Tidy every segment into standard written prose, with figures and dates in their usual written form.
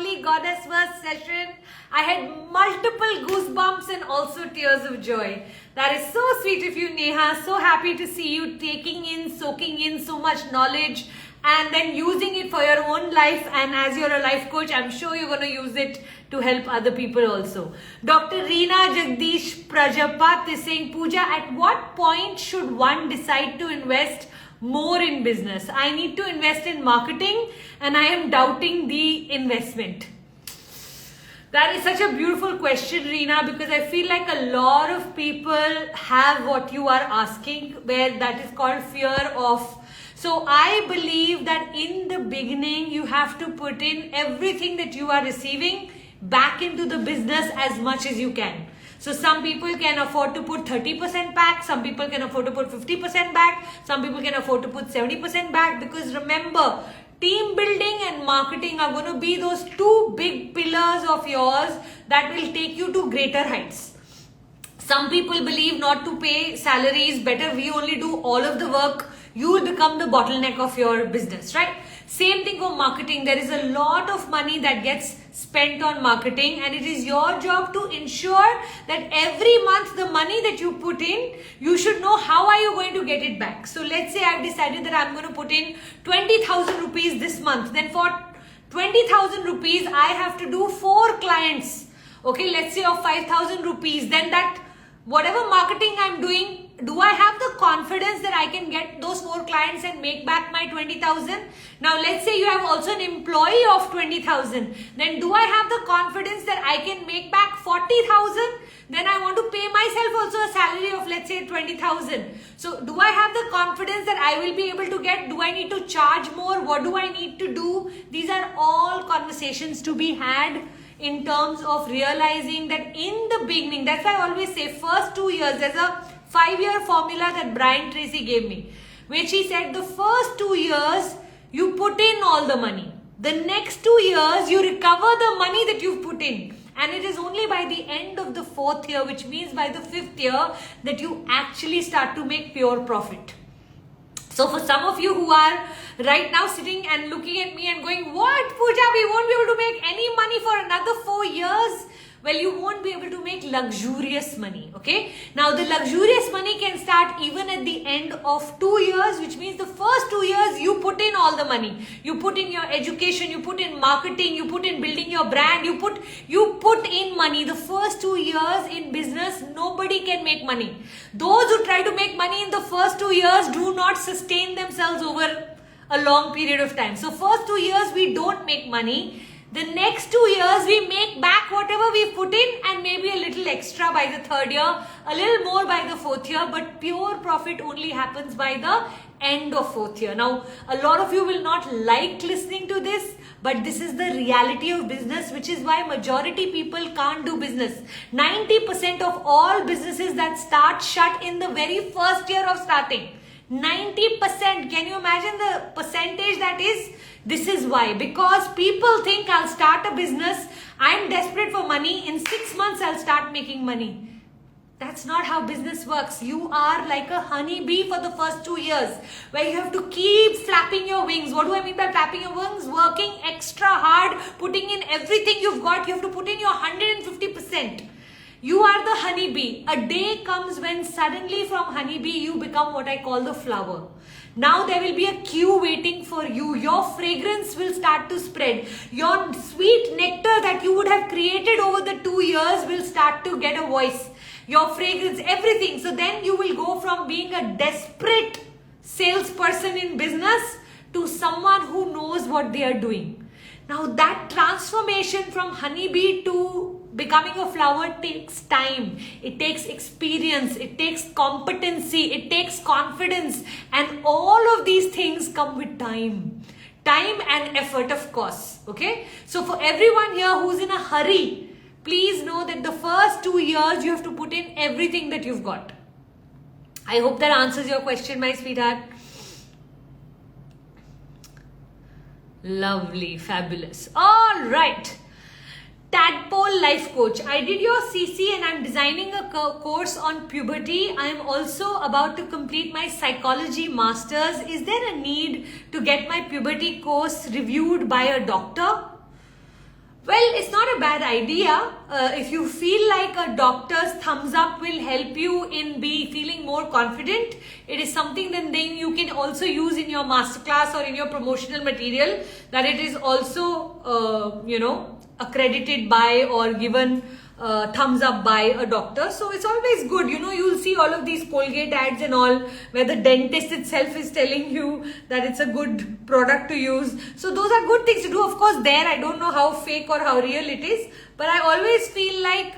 lovely Goddess Verse session. I had multiple goosebumps and also tears of joy. That is so sweet of you, Neha. So happy to see you taking in, soaking in so much knowledge and then using it for your own life. And as you're a life coach, I'm sure you're going to use it to help other people also. Dr. Reena Jagdish Prajapat is saying, Puja, at what point should one decide to invest more in business? I need to invest in marketing and I am doubting the investment. That is such a beautiful question, Reena, because I feel like a lot of people have what you are asking, where that is called fear of. So I believe that in the beginning, you have to put in everything that you are receiving back into the business as much as you can. So some people can afford to put 30% back, some people can afford to put 50% back, some people can afford to put 70% back, because remember, team building and marketing are going to be those two big pillars of yours that will take you to greater heights. Some people believe not to pay salaries, better we only do all of the work. You will become the bottleneck of your business, right? Same thing for marketing. There is a lot of money that gets spent on marketing, and it is your job to ensure that every month the money that you put in, you should know how are you going to get it back. So let's say I've decided that I'm going to put in 20,000 rupees this month. Then for 20,000 rupees, I have to do 4 clients. Okay, let's say of 5,000 rupees. Then that whatever marketing I'm doing, do I have the confidence that I can get those 4 clients and make back my 20,000? Now let's say you have also an employee of 20,000. Then do I have the confidence that I can make back 40,000? Then I want to pay myself also a salary of, let's say, 20,000. So do I have the confidence that I will be able to get? Do I need to charge more? What do I need to do? These are all conversations to be had in terms of realizing that in the beginning, that's why I always say first 2 years, there's a 5-year formula that Brian Tracy gave me, which he said the first 2 years, you put in all the money. The next 2 years, you recover the money that you've put in. And it is only by the end of the 4th year, which means by the 5th year, that you actually start to make pure profit. So for some of you who are right now sitting and looking at me and going, what, Puja, we won't be able to make any money for another 4 years. Well, you won't be able to make luxurious money, okay? Now, the luxurious money can start even at the end of 2 years, which means the first 2 years, you put in all the money. You put in your education, you put in marketing, you put in building your brand, you put in money. The first 2 years in business, nobody can make money. Those who try to make money in the first 2 years do not sustain themselves over a long period of time. So, first 2 years, we don't make money. The next 2 years, we make back whatever we put in and maybe a little extra by the 3rd year, a little more by the 4th year, but pure profit only happens by the end of 4th year. Now, a lot of you will not like listening to this, but this is the reality of business, which is why majority people can't do business. 90% of all businesses that start shut in the very first year of starting. 90%. Can you imagine the percentage that is? This is why. Because people think I'll start a business, I'm desperate for money, in 6 months I'll start making money. That's not how business works. You are like a honeybee for the first 2 years, where you have to keep flapping your wings. What do I mean by flapping your wings? Working extra hard, putting in everything you've got. You have to put in your 150%. You are the honeybee. A day comes when suddenly from honeybee you become what I call the flower. Now there will be a queue waiting for you. Your fragrance will start to spread. Your sweet nectar that you would have created over the 2 years will start to get a voice. Your fragrance, everything. So then you will go from being a desperate salesperson in business to someone who knows what they are doing. Now that transformation from honeybee to becoming a flower takes time. It takes experience. It takes competency. It takes confidence. And all of these things come with time. Time and effort, of course. Okay? So for everyone here who's in a hurry, please know that the first 2 years you have to put in everything that you've got. I hope that answers your question, my sweetheart. Lovely, fabulous. All right. Tadpole Life Coach. I did your CC and I'm designing a course on puberty. I'm also about to complete my psychology masters. Is there a need to get my puberty course reviewed by a doctor? Well, it's not a bad idea. If you feel like a doctor's thumbs up will help you in feeling more confident, it is something then you can also use in your masterclass or in your promotional material, that it is also, accredited by or given thumbs up by a doctor. So it's always good, you'll see all of these Colgate ads and all where the dentist itself is telling you that it's a good product to use. So those are good things to do. Of course, there I don't know how fake or how real it is, but I always feel like,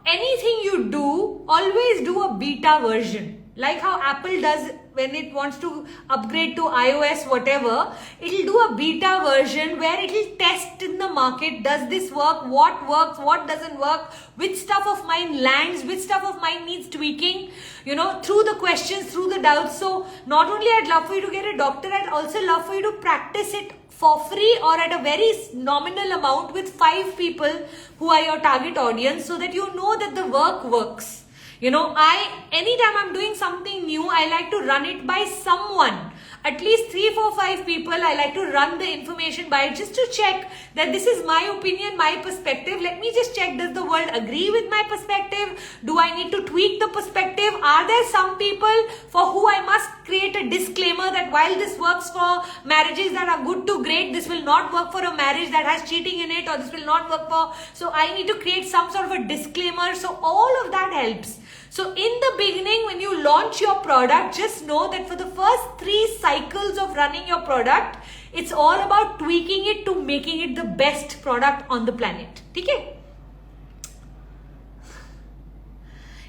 anything you do, always do a beta version. Like how Apple does when it wants to upgrade to iOS, whatever, it'll do a beta version where it'll test in the market. Does this work? What works? What doesn't work? Which stuff of mine lands? Which stuff of mine needs tweaking? Through the questions, through the doubts. So not only I'd love for you to get a doctor, I'd also love for you to practice it for free or at a very nominal amount with 5 people who are your target audience, so that you know that the work works. Anytime I'm doing something new, I like to run it by someone. At least 3, 4, 5 people, I like to run the information by just to check that this is my opinion, my perspective. Let me just check, does the world agree with my perspective? Do I need to tweak the perspective? Are there some people for who I must create a disclaimer that while this works for marriages that are good to great, this will not work for a marriage that has cheating in it, or this will not work for... So I need to create some sort of a disclaimer. So all of that helps. So in the beginning, when you launch your product, just know that for the first 3 cycles of running your product, it's all about tweaking it to making it the best product on the planet. Okay?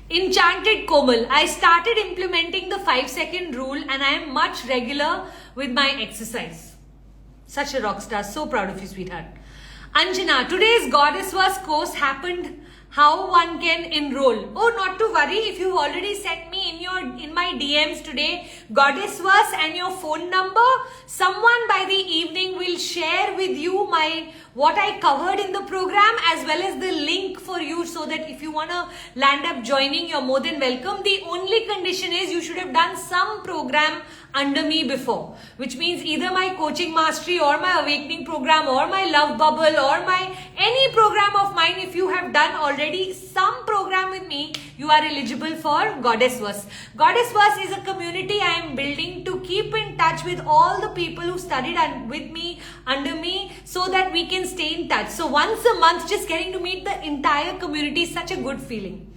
Enchanted Komal, I started implementing the 5-second rule and I am much regular with my exercise. Such a rock star. So proud of you, sweetheart. Anjana, today's Goddess Verse course happened. How one can enroll? Oh, not to worry. If you've already sent me in my DMs today, Goddess Verse and your phone number, someone by the evening will share with you what I covered in the program, as well as the link for you, so that if you want to land up joining, you're more than welcome. The only condition is you should have done some program under me before, which means either my coaching mastery or my awakening program or my love bubble or any program of mine. If you have done already some program with me, you are eligible for Goddess Verse. Goddess Verse is a community I am building to keep in touch with all the people who studied with me, under me, so that we can stay in touch. So once a month, just getting to meet the entire community is such a good feeling.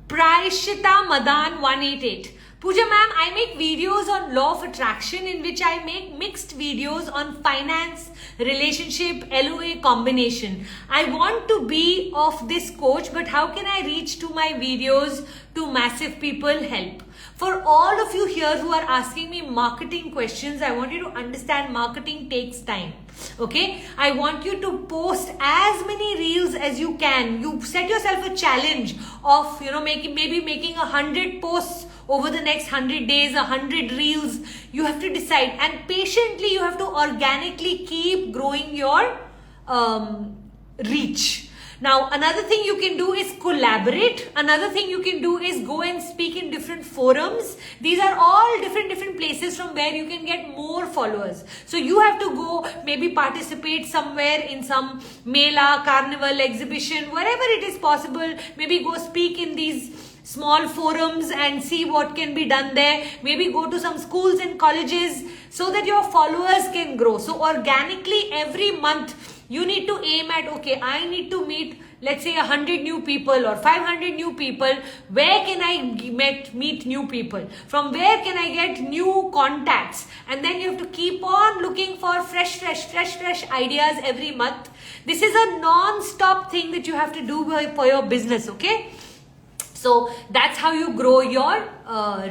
Praishita Madan 188. Puja ma'am, I make videos on law of attraction, in which I make mixed videos on finance, relationship, LOA combination. I want to be of this coach, but how can I reach to my videos to massive people? Help. For all of you here who are asking me marketing questions, I want you to understand marketing takes time. Okay, I want you to post as many reels as you can. You set yourself a challenge of maybe making 100 posts over the next 100 days, 100 reels. You have to decide, and patiently you have to organically keep growing your reach. Now, another thing you can do is collaborate. Another thing you can do is go and speak in different forums. These are all different places from where you can get more followers. So you have to go maybe participate somewhere in some mela, carnival, exhibition, wherever it is possible. Maybe go speak in these small forums and see what can be done there. Maybe go to some schools and colleges so that your followers can grow. So organically every month, you need to aim at, okay, I need to meet, let's say 100 new people or 500 new people. Where can I meet new people? From where can I get new contacts? And then you have to keep on looking for fresh ideas every month. This is a non-stop thing that you have to do for your business, okay? So that's how you grow your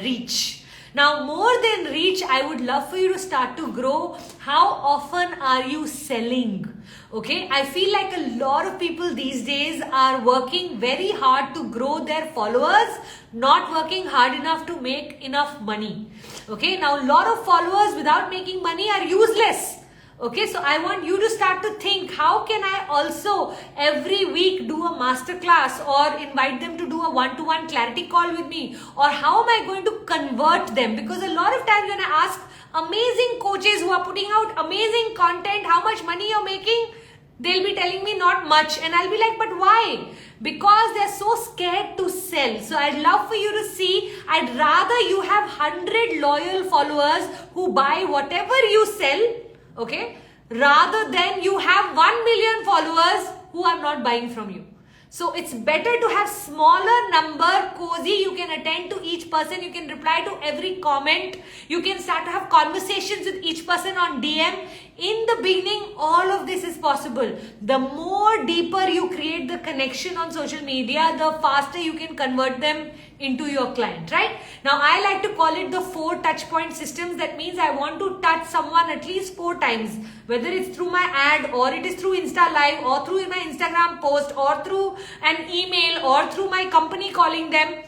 reach. Now, more than reach, I would love for you to start to grow. How often are you selling? Okay, I feel like a lot of people these days are working very hard to grow their followers, not working hard enough to make enough money. Okay, now a lot of followers without making money are useless. Okay, so I want you to start to think, how can I also every week do a masterclass or invite them to do a one-to-one clarity call with me? Or how am I going to convert them? Because a lot of times when I ask amazing coaches who are putting out amazing content, how much money you're making, they'll be telling me not much. And I'll be like, but why? Because they're so scared to sell. So I'd love for you to see, I'd rather you have 100 loyal followers who buy whatever you sell, okay, rather than you have 1 million followers who are not buying from you. So it's better to have smaller number, cozy, you can attend to each person, you can reply to every comment, you can start to have conversations with each person on DM. In the beginning, all of this is possible. The more deeper you create the connection on social media, the faster you can convert them into your client, right? Now, I like to call it the 4 touch point systems. That means I want to touch someone at least 4 times, whether it's through my ad or it is through Insta Live or through my Instagram post or through an email or through my company calling them.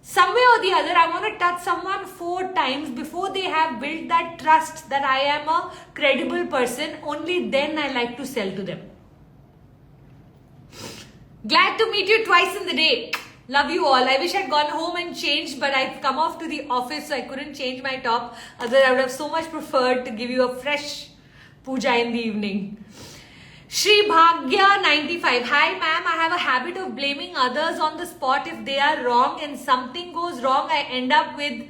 Some way or the other, I want to touch someone 4 times before they have built that trust that I am a credible person. Only then I like to sell to them. Glad to meet you twice in the day. Love you all. I wish I'd gone home and changed, but I've come off to the office, so I couldn't change my top. Otherwise, I would have so much preferred to give you a fresh puja in the evening. Shri Bhagya 95. Hi ma'am, I have a habit of blaming others on the spot if they are wrong, and something goes wrong, I end up with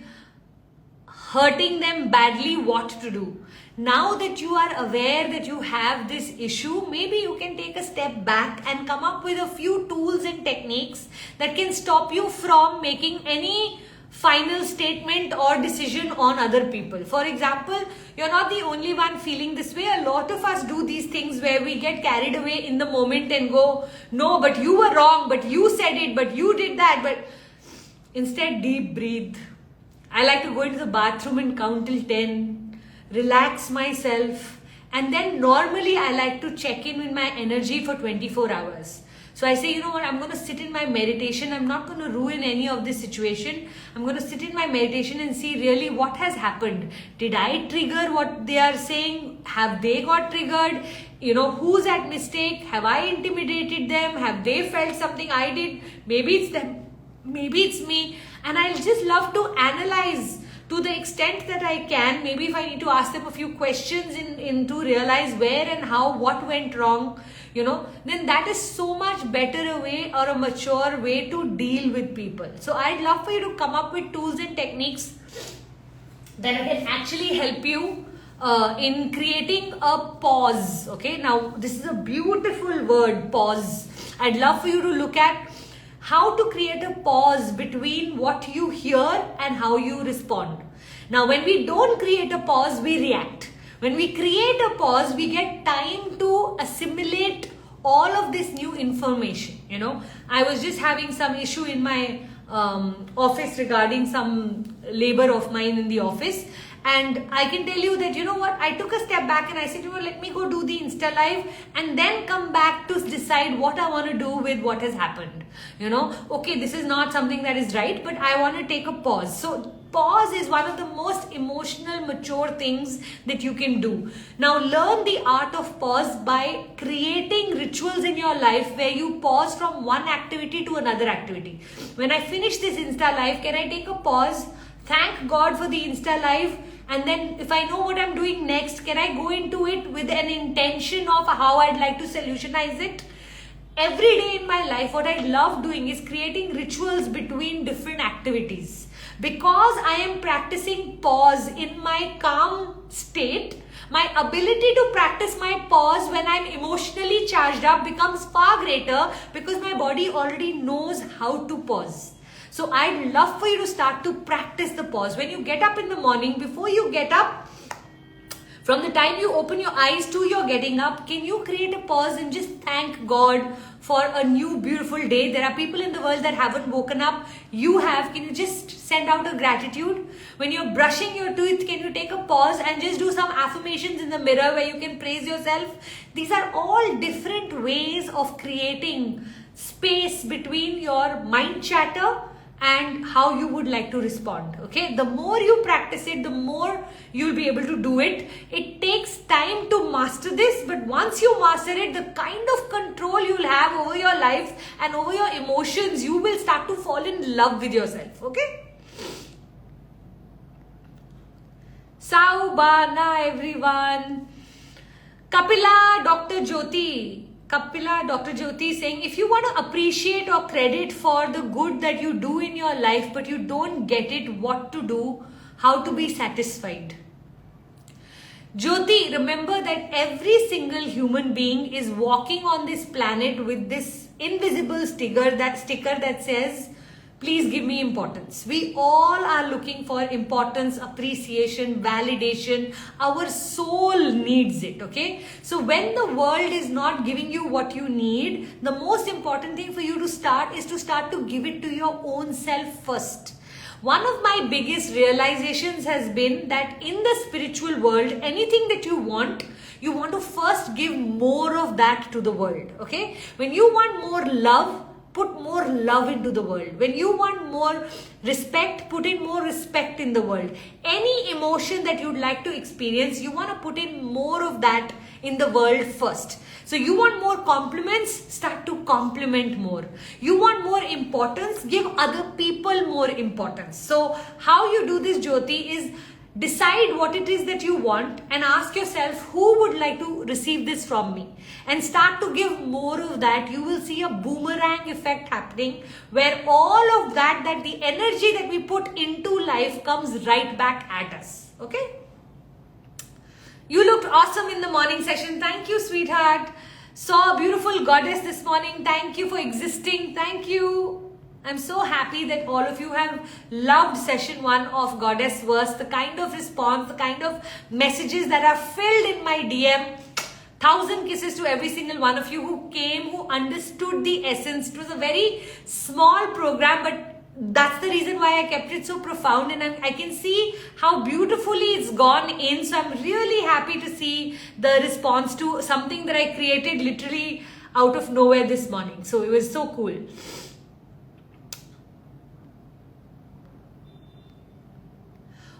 hurting them badly. What to do? Now that you are aware that you have this issue, maybe you can take a step back and come up with a few tools and techniques that can stop you from making any final statement or decision on other people. For example, you're not the only one feeling this way. A lot of us do these things where we get carried away in the moment and go, no, but you were wrong, but you said it, but you did that. But instead, deep breathe. I like to go into the bathroom and count till 10, relax myself, and then normally I like to check in with my energy for 24 hours. So I say, you know what, I'm going to sit in my meditation. I'm not going to ruin any of this situation. I'm going to sit in my meditation and see really what has happened. Did I trigger what they are saying? Have they got triggered? You know, who's at mistake? Have I intimidated them? Have they felt something I did? Maybe it's them. Maybe it's me. And I just love to analyze to the extent that I can. Maybe if I need to ask them a few questions to realize where and how, what went wrong, you know, then that is so much better a way or a mature way to deal with people. So I'd love for you to come up with tools and techniques that can actually help you in creating a pause. Okay, now this is a beautiful word, pause. I'd love for you to look at how to create a pause between what you hear and how you respond. Now, when we don't create a pause, we react. When we create a pause, we get time to assimilate all of this new information. You know, I was just having some issue in my office regarding some labor of mine in the office. And I can tell you that, you know what, I took a step back and I said, you know, let me go do the Insta Live and then come back to decide what I want to do with what has happened. You know, okay, this is not something that is right, but I want to take a pause. So pause is one of the most emotional, mature things that you can do. Now learn the art of pause by creating rituals in your life where you pause from one activity to another activity. When I finish this Insta Live, can I take a pause? Thank God for the Insta Live. And then if I know what I'm doing next, can I go into it with an intention of how I'd like to solutionize it? Every day in my life, what I love doing is creating rituals between different activities. Because I am practicing pause in my calm state, my ability to practice my pause when I'm emotionally charged up becomes far greater because my body already knows how to pause. So I'd love for you to start to practice the pause. When you get up in the morning, before you get up, from the time you open your eyes to your getting up, can you create a pause and just thank God for a new beautiful day? There are people in the world that haven't woken up. You have. Can you just send out a gratitude? When you're brushing your teeth, can you take a pause and just do some affirmations in the mirror where you can praise yourself? These are all different ways of creating space between your mind chatter and how you would like to respond. Okay, the more you practice it, the more you'll be able to do it. It takes time to master this, but once you master it, the kind of control you'll have over your life and over your emotions, you will start to fall in love with yourself. Okay, Saubana everyone. Kapila Dr. Jyoti saying, if you want to appreciate or credit for the good that you do in your life, but you don't get it, what to do, how to be satisfied. Jyoti, remember that every single human being is walking on this planet with this invisible sticker that says, please give me importance. We all are looking for importance, appreciation, validation. Our soul needs it, okay? So when the world is not giving you what you need, the most important thing for you to start is to start to give it to your own self first. One of my biggest realizations has been that in the spiritual world, anything that you want to first give more of that to the world, okay? When you want more love, put more love into the world. When you want more respect, put in more respect in the world. Any emotion that you'd like to experience, you want to put in more of that in the world first. So you want more compliments, start to compliment more. You want more importance, give other people more importance. So how you do this, Jyoti, is decide what it is that you want and ask yourself, who would like to receive this from me? And start to give more of that. You will see a boomerang effect happening where all of that the energy that we put into life comes right back at us. Okay? You looked awesome in the morning session. Thank you, sweetheart. Saw a beautiful goddess this morning. Thank you for existing. Thank you. I'm so happy that all of you have loved session 1 of Goddess Verse, the kind of response, the kind of messages that are filled in my DM. 1,000 kisses to every single one of you who came, who understood the essence. It was a very small program, but that's the reason why I kept it so profound, and I can see how beautifully it's gone in. So I'm really happy to see the response to something that I created literally out of nowhere this morning. So it was so cool.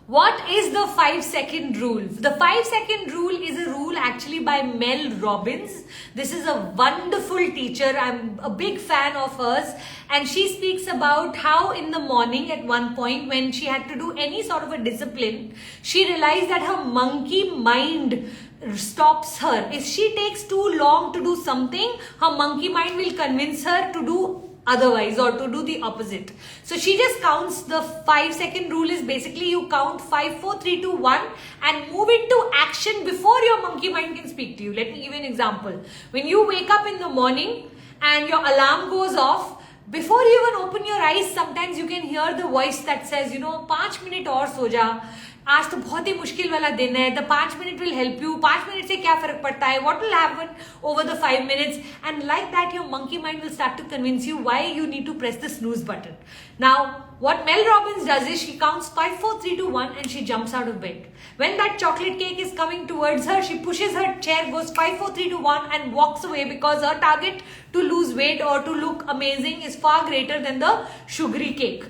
What is the 5-second rule? The 5-second rule is a rule actually by Mel Robbins. This is a wonderful teacher. I'm a big fan of hers. And she speaks about how in the morning at one point when she had to do any sort of a discipline, she realized that her monkey mind stops her. If she takes too long to do something, her monkey mind will convince her to do otherwise or to do the opposite. So she just counts. The 5-second rule is basically you count 5, 4, 3, 2, 1 and move into action before your monkey mind can speak to you. Let me give you an example. When you wake up in the morning and your alarm goes off, before you even open your eyes, sometimes you can hear the voice that says, 5 minutes और सो जा, आज तो बहुत ही मुश्किल वाला दिन है. The 5 minutes will help you. 5 minutes से क्या फर्क पड़ता है? What will happen over the 5 minutes? And like that, your monkey mind will start to convince you why you need to press the snooze button. Now, what Mel Robbins does is she counts 5, 4, 3, 2, 1 and she jumps out of bed. When that chocolate cake is coming towards her, she pushes her chair, goes 5, 4, 3, 2, 1 and walks away because her target to lose weight or to look amazing is far greater than the sugary cake.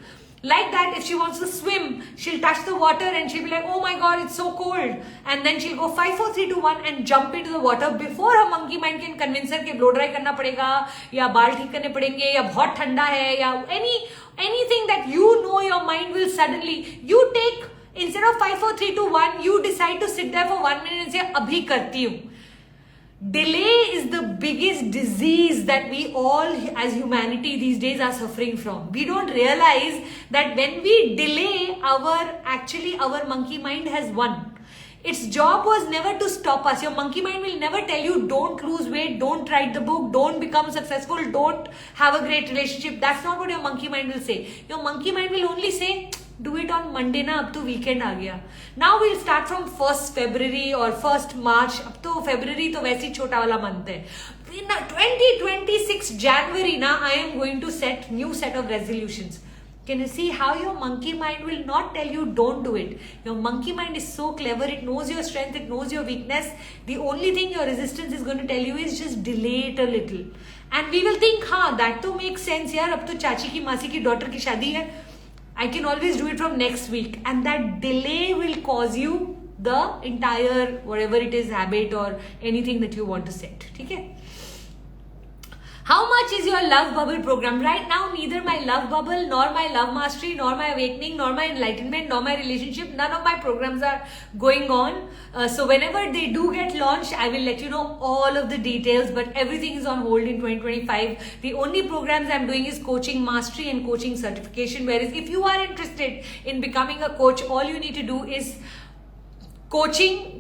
Like that, if she wants to swim, she'll touch the water and she'll be like, oh my god, it's so cold. And then she'll go 5, 4, 3, 2, 1 and jump into the water before her monkey mind can convince her कि blow dry करना पड़ेगा या बाल ठीक करने पड़ेंगे या बहुत ठंडा है या anything that your mind will suddenly, you take, instead of 5, 4, 3, 2, 1, you decide to sit there for 1 minute and say, अभी करती हूँ. Delay is the biggest disease that we all as humanity these days are suffering from. We don't realize that when we delay, our monkey mind has won. Its job was never to stop us. Your monkey mind will never tell you don't lose weight, don't write the book, don't become successful, don't have a great relationship. That's not what your monkey mind will say. Your monkey mind will only say, do it on Monday na, ab to weekend aa gaya. Now we'll start from 1st February or 1st March. Ab to February to वैसे ही छोटा वाला month है. In 2026 January na, I am going to set new set of resolutions. Can you see how your monkey mind will not tell you don't do it? Your monkey mind is so clever. It knows your strength. It knows your weakness. The only thing your resistance is going to tell you is just delay it a little. And we will think, that to makes sense यार, अब तो चाची की मासी की daughter की शादी है. I can always do it from next week. And that delay will cause you the entire whatever it is habit or anything that you want to set. Okay? How much is your love bubble program? Right now, neither my love bubble, nor my love mastery, nor my awakening, nor my enlightenment, nor my relationship, none of my programs are going on. So whenever they do get launched, I will let you know all of the details, but everything is on hold in 2025. The only programs I'm doing is coaching mastery and coaching certification. Whereas if you are interested in becoming a coach, all you need to do is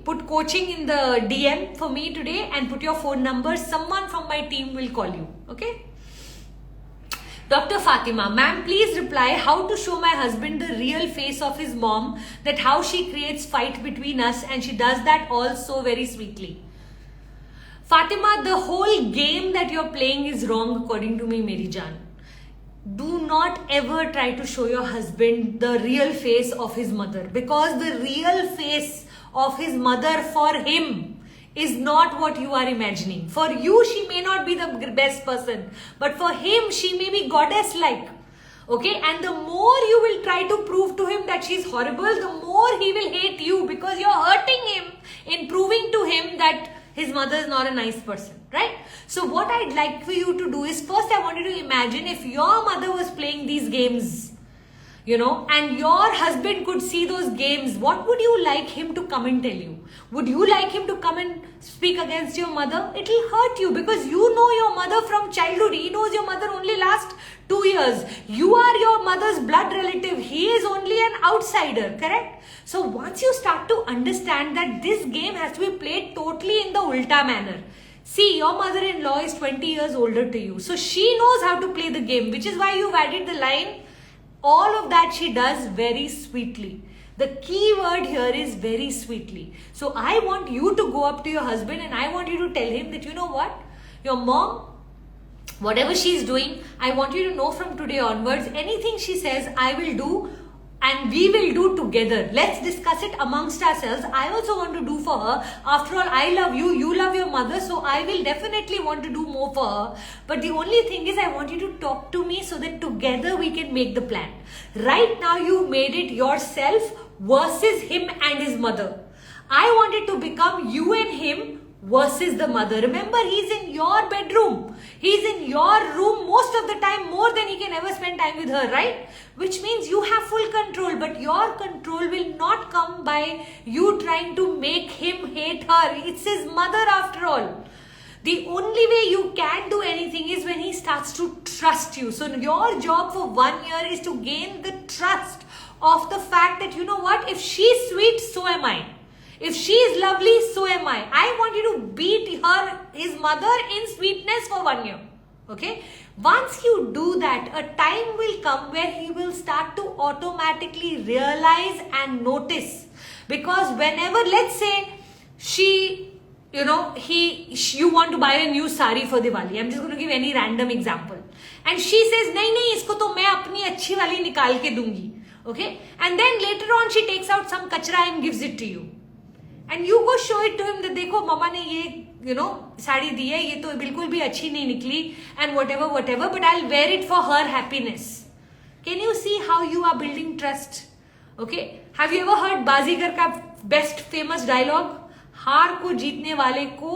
put coaching in the DM for me today and put your phone number. Someone from my team will call you. Okay? Dr. Fatima, ma'am, please reply how to show my husband the real face of his mom, that how she creates fight between us, and she does that all so very sweetly. Fatima, the whole game that you're playing is wrong according to me, Meri Jaan. Do not ever try to show your husband the real face of his mother, because the real face of his mother for him is not what you are imagining. For you, she may not be the best person, but for him, she may be goddess-like. Okay, and the more you will try to prove to him that she's horrible, the more he will hate you, because you're hurting him in proving to him that his mother is not a nice person, right? So what I'd like for you to do is, first I want you to imagine if your mother was playing these games, and your husband could see those games, what would you like him to come and tell you? Would you like him to come and speak against your mother? It will hurt you, because you know your mother from childhood. He knows your mother only last 2 years. You are your mother's blood relative. He is only an outsider, correct? So once you start to understand that this game has to be played totally in the ulta manner. See, your mother-in-law is 20 years older to you. So she knows how to play the game, which is why you've added the line, all of that she does very sweetly. The key word here is very sweetly. So I want you to go up to your husband and I want you to tell him that, you know what? Your mom, whatever she's doing, I want you to know from today onwards, anything she says, I will do and we will do together. Let's discuss it amongst ourselves. I also want to do for her. After all, I love you, you love your mother, so I will definitely want to do more for her. But the only thing is, I want you to talk to me so that together we can make the plan. Right now, you made it yourself versus him and his mother. I want it to become you and him versus the mother. Remember, he's in your bedroom. He's in your room most of the time, more than he can ever spend time with her, right? Which means you have full control, but your control will not come by you trying to make him hate her. It's his mother after all. The only way you can do anything is when he starts to trust you. So your job for 1 year is to gain the trust of the fact that, you know what, if she's sweet, so am I. If she is lovely, so am I. I want you to beat her, his mother, in sweetness for 1 year. Okay? Once you do that, a time will come where he will start to automatically realize and notice. Because whenever, let's say, you want to buy a new sari for Diwali. I'm just going to give any random example. And she says, nahi, isko to main apni achhi wali nikal ke dungi. Okay? And then later on, she takes out some kachra and gives it to you. And you go show it to him that देखो मम्मा ने ये साड़ी दी है, ये तो बिल्कुल भी अच्छी नहीं निकली, and whatever, but I'll wear it for her happiness. Can you see how you are building trust? Okay? Have you ever heard बाजीगर का best famous dialogue? हार को जीतने वाले को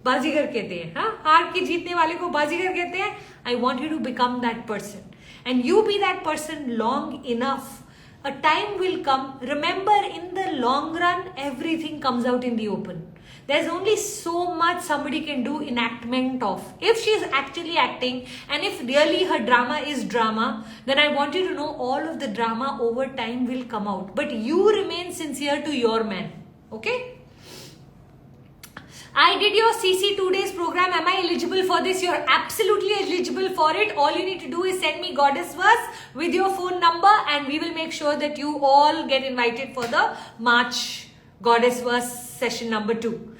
बाजीगर कहते हैं. हाँ? हार के जीतने वाले को बाजीगर कहते हैं. I want you to become that person. And you be that person long enough. A time will come. Remember, in the long run, everything comes out in the open. There's only so much somebody can do enactment of. If she's actually acting, and if really her drama is drama, then I want you to know all of the drama over time will come out. But you remain sincere to your man. Okay? I did your CC 2 days program. Am I eligible for this? You're absolutely eligible for it. All you need to do is send me goddess verse with your phone number and we will make sure that you all get invited for the March goddess verse session number 2.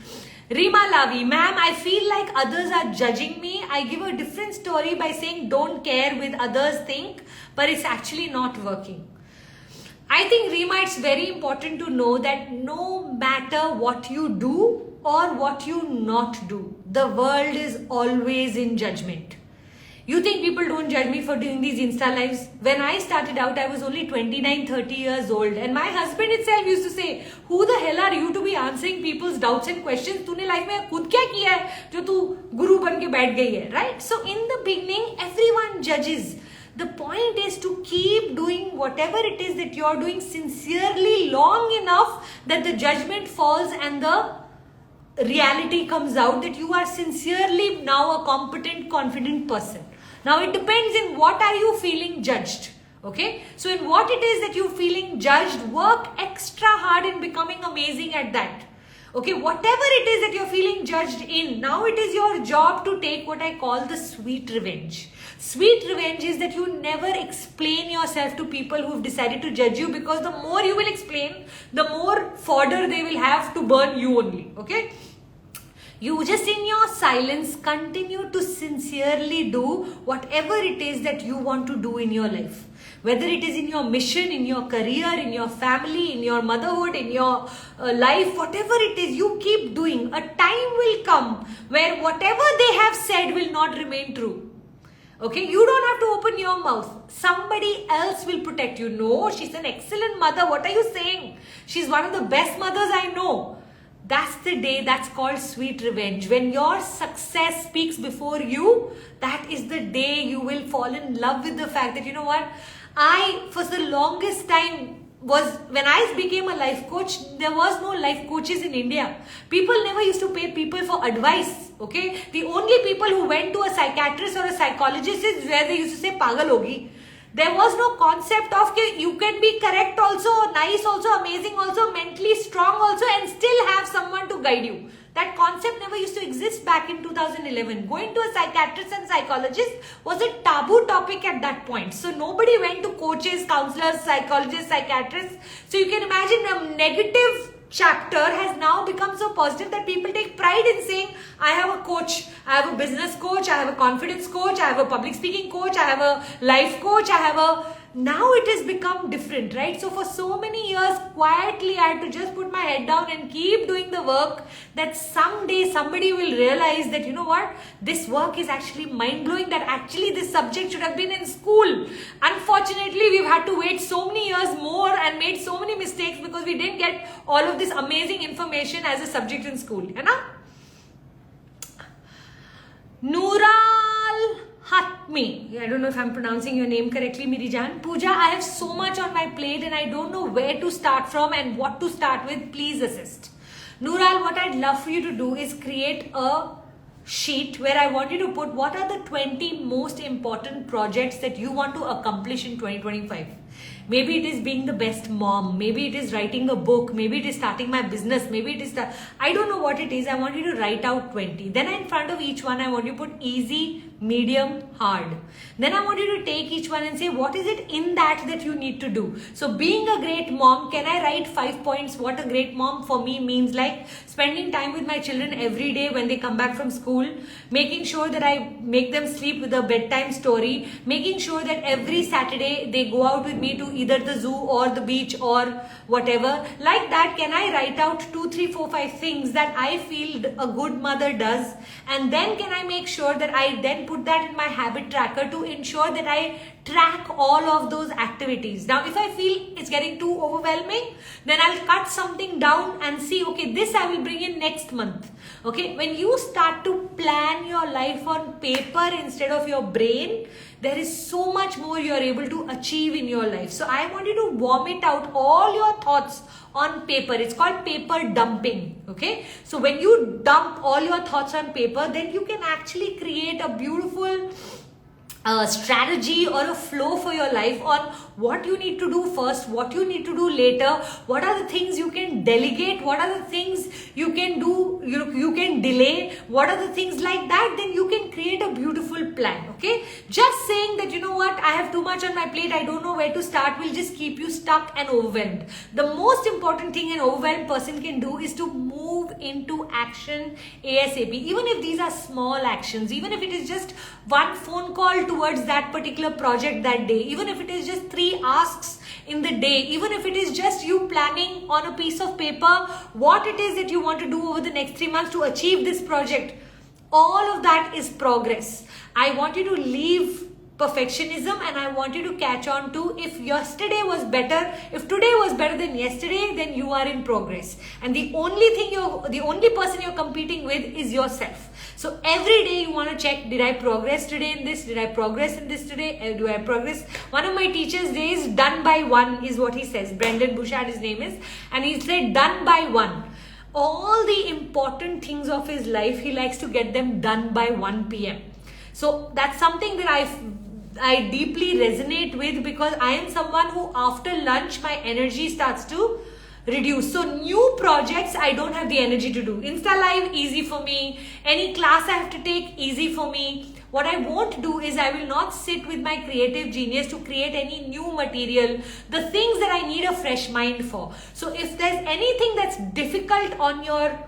Rima Lavi, ma'am, I feel like others are judging me. I give a different story by saying don't care with others think, but it's actually not working. I think, Rima, it's very important to know that no matter what you do or what you not do, the world is always in judgment. You think people don't judge me for doing these Insta lives? When I started out, I was only 29, 30 years old. And my husband itself used to say, who the hell are you to be answering people's doubts and questions? तूने life में खुद क्या किया है जो तू गुरु बन के बैठ गई है, right? So in the beginning, everyone judges. The point is to keep doing whatever it is that you're doing sincerely long enough that the judgment falls and the reality comes out that you are sincerely now a competent, confident person. Now it depends in what are you feeling judged. Okay, so in what it is that you're feeling judged, work extra hard in becoming amazing at that. Okay, whatever it is that you're feeling judged in, now it is your job to take what I call the sweet revenge. Sweet revenge is that you never explain yourself to people who've decided to judge you, because the more you will explain, the more fodder they will have to burn you only. Okay. You just in your silence continue to sincerely do whatever it is that you want to do in your life. Whether it is in your mission, in your career, in your family, in your motherhood, in your life, whatever it is, you keep doing. A time will come where whatever they have said will not remain true. Okay, you don't have to open your mouth. Somebody else will protect you. No, she's an excellent mother. What are you saying? She's one of the best mothers I know. That's the day, that's called sweet revenge. When your success speaks before you, that is the day you will fall in love with the fact that, you know what, for the longest time, when I became a life coach, there was no life coaches in India. People never used to pay people for advice. Okay, the only people who went to a psychiatrist or a psychologist is where they used to say pagal hogi. There was no concept of you can be correct also, nice also, amazing also, mentally strong also, and still have someone to guide you. That concept never used to exist back in 2011. Going to a psychiatrist and psychologist was a taboo topic at that point. So nobody went to coaches, counselors, psychologists, psychiatrists. So you can imagine a negative chapter has now become so positive that people take pride in saying, I have a coach, I have a business coach, I have a confidence coach, I have a public speaking coach, I have a life coach, now it has become different, right? So for so many years, quietly, I had to just put my head down and keep doing the work, that someday somebody will realize that, you know what, this work is actually mind-blowing, that actually this subject should have been in school. Unfortunately, we've had to wait so many years more and made so many mistakes because we didn't get all of this amazing information as a subject in school. Hai na? Nooral Hatmi. I don't know if I'm pronouncing your name correctly, Miri Jan. Puja, I have so much on my plate and I don't know where to start from and what to start with. Please assist. Nooral, what I'd love for you to do is create a sheet where I want you to put what are the 20 most important projects that you want to accomplish in 2025. Maybe it is being the best mom. Maybe it is writing a book. Maybe it is starting my business. Maybe it is I don't know what it is. I want you to write out 20. Then in front of each one, I want you to put easy, medium, hard. Then I want you to take each one and say, what is it in that you need to do? So being a great mom, can I write 5 points? What a great mom for me means, like spending time with my children every day when they come back from school, making sure that I make them sleep with a bedtime story, making sure that every Saturday they go out with me to either the zoo or the beach or whatever. Like that, can I write out 2, 3, 4, 5 things that I feel a good mother does? And then can I make sure that I then put that in my habit tracker to ensure that I track all of those activities. Now, if I feel it's getting too overwhelming, then I'll cut something down and see, okay, this I will bring in next month. Okay, when you start to plan your life on paper instead of your brain, there is so much more you're able to achieve in your life. So I want you to vomit out all your thoughts on paper. It's called paper dumping. Okay, so when you dump all your thoughts on paper, then you can actually create a beautiful strategy or a flow for your life on what you need to do first, what you need to do later, what are the things you can delegate, what are the things you can do, you can delay, what are the things like that. Then you can create a beautiful plan. Okay, just saying that, you know what, I have too much on my plate, I don't know where to start, will just keep you stuck and overwhelmed. The most important thing an overwhelmed person can do is to move into action ASAP. Even if these are small actions, even if it is just one phone call towards that particular project that day, even if it is just 3 asks in the day, even if it is just you planning on a piece of paper what it is that you want to do over the next 3 months to achieve this project, All of that is progress. I want you to leave perfectionism and I want you to catch on to, if yesterday was better, if today was better than yesterday, then you are in progress. And the only person you're competing with is yourself. So every day you want to check, did I progress today in this? Did I progress in this today? Do I progress? One of my teachers says, done by one is what he says. Brendan Bouchard, his name is. And he said, done by one. All the important things of his life, he likes to get them done by 1 p.m. So that's something that I deeply resonate with, because I am someone who after lunch my energy starts to reduce. So new projects I don't have the energy to do. Insta Live, easy for me. Any class I have to take, easy for me. What I won't do is I will not sit with my creative genius to create any new material, the things that I need a fresh mind for. So if there's anything that's difficult on your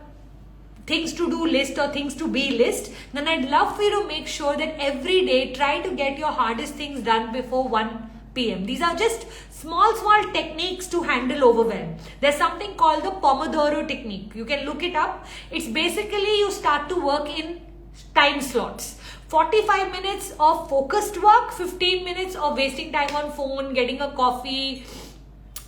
things to do list or things to be list, then I'd love for you to make sure that every day try to get your hardest things done before 1 p.m. These are just small techniques to handle overwhelm. There's something called the Pomodoro technique. You can look it up. It's basically you start to work in time slots. 45 minutes of focused work, 15 minutes of wasting time on phone, getting a coffee,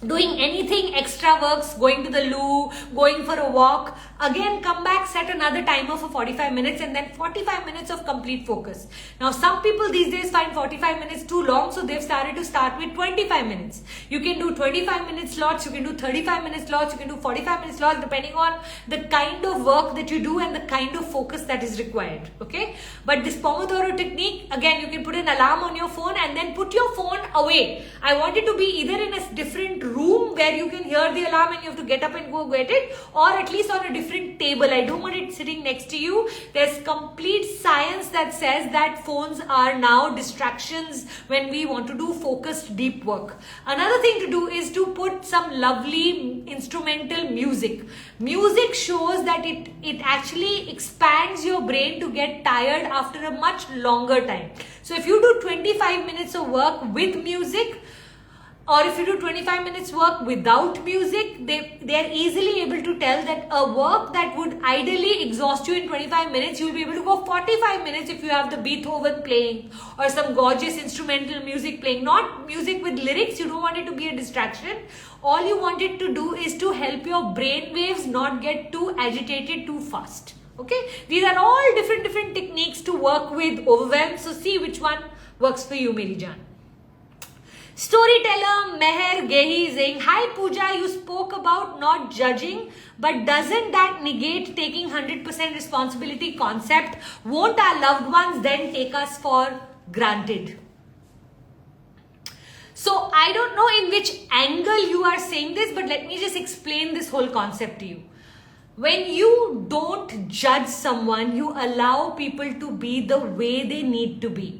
doing anything extra works, going to the loo, going for a walk. Again, come back, set another timer for 45 minutes and then 45 minutes of complete focus. Now, some people these days find 45 minutes too long, so they've started with 25 minutes. You can do 25 minute slots, you can do 35 minute slots, you can do 45 minute slots, depending on the kind of work that you do and the kind of focus that is required. Okay? But this Pomodoro technique, again, you can put an alarm on your phone and then put your phone away. I want it to be either in a different room where you can hear the alarm and you have to get up and go get it, or at least on a different table. I don't want it sitting next to you. There's complete science that says that phones are now distractions when we want to do focused deep work. Another thing to do is to put some lovely instrumental music. Music shows that it actually expands your brain to get tired after a much longer time. So if you do 25 minutes of work with music, or if you do 25 minutes work without music, they are easily able to tell that a work that would ideally exhaust you in 25 minutes, you will be able to go 45 minutes if you have the Beethoven playing or some gorgeous instrumental music playing. Not music with lyrics, you don't want it to be a distraction. All you want it to do is to help your brain waves not get too agitated too fast. Okay, these are all different techniques to work with overwhelm. So see which one works for you, Meri Jaan. Storyteller Meher Gehi is saying, hi Pooja, you spoke about not judging, but doesn't that negate taking 100% responsibility concept? Won't our loved ones then take us for granted? So I don't know in which angle you are saying this, but let me just explain this whole concept to you. When you don't judge someone, you allow people to be the way they need to be.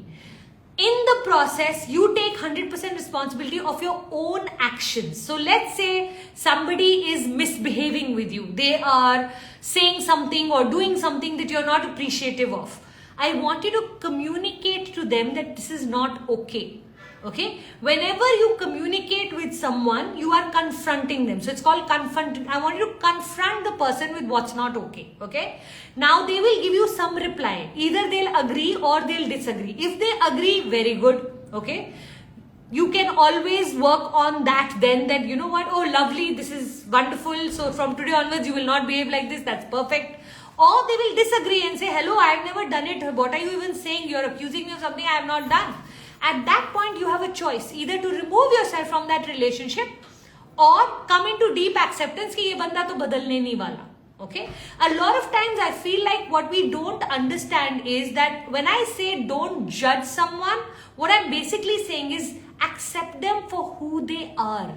In the process, you take 100% responsibility of your own actions. So let's say somebody is misbehaving with you. They are saying something or doing something that you're not appreciative of. I want you to communicate to them that this is not okay. Okay? Whenever you communicate with someone, you are confronting them. So it's called confront. I want you to confront the person with what's not okay. Okay? Now they will give you some reply. Either they'll agree or they'll disagree. If they agree, very good. Okay? You can always work on that then, that you know what, oh lovely, this is wonderful. So from today onwards, you will not behave like this. That's perfect. Or they will disagree and say, hello, I have never done it. What are you even saying? You're accusing me of something I have not done. At that point, you have a choice, either to remove yourself from that relationship or come into deep acceptance कि ये बंदा तो बदलने नहीं वाला. Okay? A lot of times I feel like what we don't understand is that when I say don't judge someone, what I'm basically saying is accept them for who they are.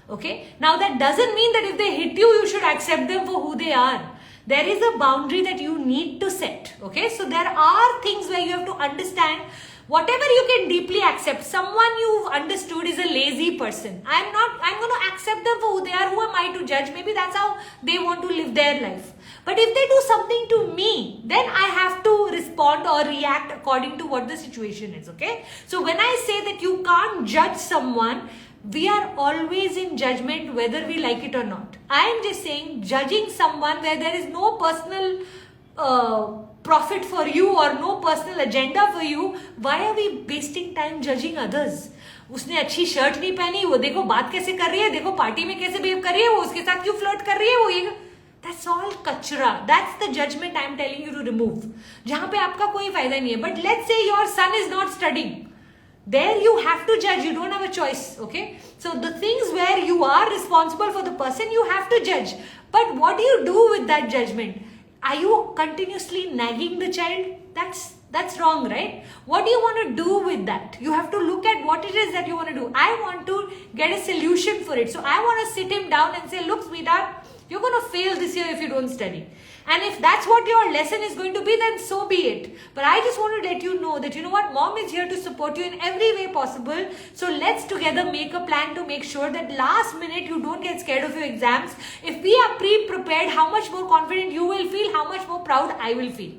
Okay? Now that doesn't mean that if they hit you, you should accept them for who they are. There is a boundary that you need to set. Okay? So there are things where you have to understand whatever you can deeply accept. Someone you've understood is a lazy person. I'm going to accept them for who they are. Who am I to judge? Maybe that's how they want to live their life. But if they do something to me, then I have to respond or react according to what the situation is. Okay? So when I say that you can't judge someone, we are always in judgment whether we like it or not. I am just saying judging someone where there is no personal profit for you or no personal agenda for you, why are we wasting time judging others? उसने अच्छी shirt नहीं पहनी, वो देखो बात कैसे कर रही है, देखो पार्टी में कैसे बिहेव कर रही है, वो उसके साथ क्यों फ्लर्ट कर रही है, वो ये, that's all कचरा. That's the judgment I'm telling you to remove. जहाँ पे आपका कोई फायदा नहीं है. But let's say your son is not studying. There you have to judge. You don't have a choice. Okay. So the things where you are responsible for the person, you have to judge. But what do you do with that judgment? Are you continuously nagging the child? That's wrong, right? What do you want to do with that? You have to look at what it is that you want to do. I want to get a solution for it. So I want to sit him down and say, look, sweetheart, you're going to fail this year if you don't study. And if that's what your lesson is going to be, then so be it. But I just want to let you know that, you know what, mom is here to support you in every way possible. So let's together make a plan to make sure that last minute you don't get scared of your exams. If we are pre-prepared, how much more confident you will feel, how much more proud I will feel.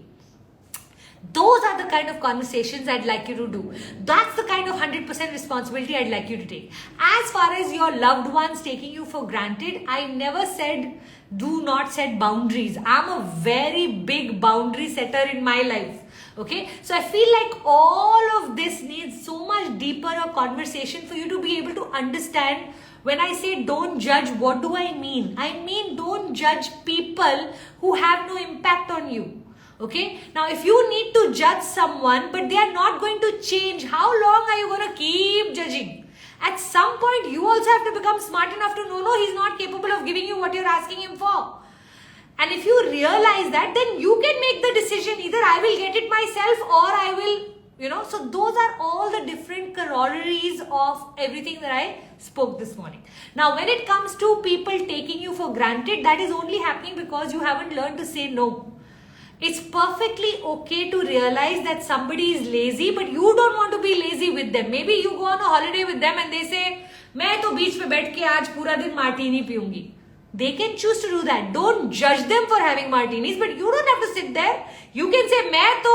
Those are the kind of conversations I'd like you to do. That's the kind of 100% responsibility I'd like you to take. As far as your loved ones taking you for granted, I never said do not set boundaries. I'm a very big boundary setter in my life. Okay, so I feel like all of this needs so much deeper a conversation for you to be able to understand. When I say don't judge, what do I mean? I mean don't judge people who have no impact on you. Okay, now if you need to judge someone but they are not going to change, how long are you going to keep judging? At some point you also have to become smart enough to know, no, he's not capable of giving you what you're asking him for. And if you realize that, then you can make the decision, either I will get it myself or I will, so those are all the different corollaries of everything that I spoke this morning. Now when it comes to people taking you for granted, that is only happening because you haven't learned to say no. It's perfectly okay to realize that somebody is lazy, but you don't want to be lazy with them. Maybe you go on a holiday with them and they say, मैं तो बीच पे बैठ के आज पूरा दिन martini पीऊंगी. They can choose to do that. Don't judge them for having martinis, but you don't have to sit there. You can say, मैं तो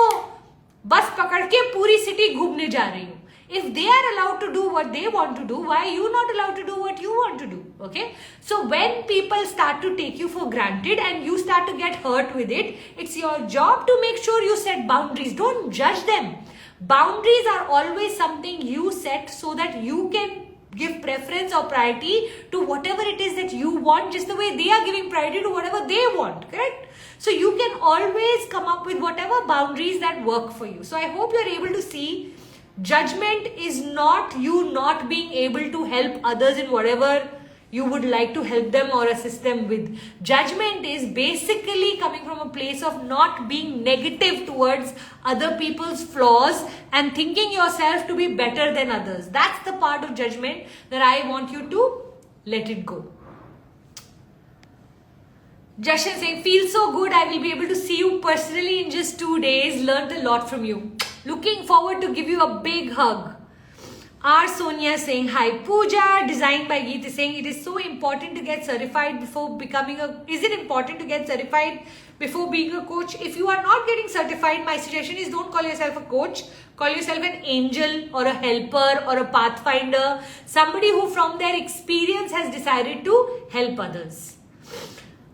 बस पकड़ के पूरी city घूमने जा रही हूँ. If they are allowed to do what they want to do, why are you not allowed to do what you want to do? Okay. So when people start to take you for granted and you start to get hurt with it, it's your job to make sure you set boundaries. Don't judge them. Boundaries are always something you set so that you can give preference or priority to whatever it is that you want, just the way they are giving priority to whatever they want, correct? So you can always come up with whatever boundaries that work for you. So I hope you're able to see judgment is not you not being able to help others in whatever you would like to help them or assist them with. Judgment is basically coming from a place of not being negative towards other people's flaws and thinking yourself to be better than others. That's the part of judgment that I want you to let it go. Jashan saying, feels so good. I will be able to see you personally in just 2 days. Learned a lot from you. Looking forward to give you a big hug. R. Sonia saying, hi. Puja, designed by Geet, is saying, it is so important to get certified before becoming is it important to get certified before being a coach? If you are not getting certified, my suggestion is don't call yourself a coach. Call yourself an angel or a helper or a pathfinder. Somebody who from their experience has decided to help others.